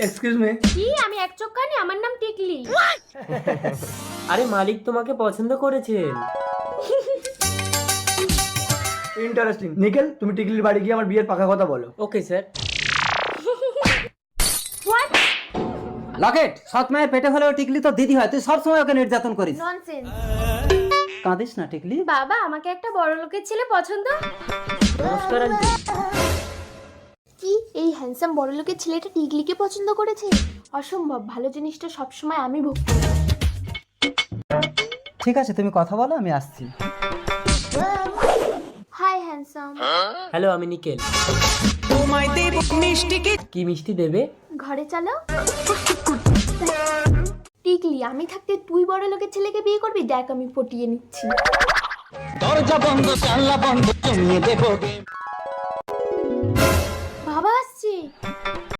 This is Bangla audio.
Excuse me. কি? আমি এক চক্কানি, আমার নাম টিকলি। আরে মালিক তোমাকে পছন্দ করেছেন। ইন্টারেস্টিং। নিখিল, তুমি টিকলির বাড়ি গিয়ে আমার বিয়ের পাকা কথা বলো। Okay sir. হোয়াট? লকেট, সৎ মায়ের পেটে হলেও টিকলি তো দিদি হয়, তুই সবসময় ওকে নির্যাতন করিস। ননসেন্স। কাঁদিস না টিকলি। বাবা, আমাকে একটা বড় লোকের ছেলে পছন্দ। নমস্কার আন্টি। কি এই হ্যান্ডসাম বড় লোকের ছেলেটা টিকলিকে পছন্দ করেছে? অসম্ভব। ভালো জিনিসটা সবসময় আমি ভোগ করি। ঠিক আছে, তুমি কথা বলো, আমি আসছি। Hi handsome. হ্যালো, আমি নিকেল। কি মিষ্টি দেবে? ঘরে চলো। টিকলি, আমি থাকতে তুই বড় লোকের ছেলেকে বিয়ে করবি? দেখ আমি পটিয়ে নিচ্ছি। দরজা বন্ধ, জানলা বন্ধ, জমিয়ে দেখো। বাবা আসছে।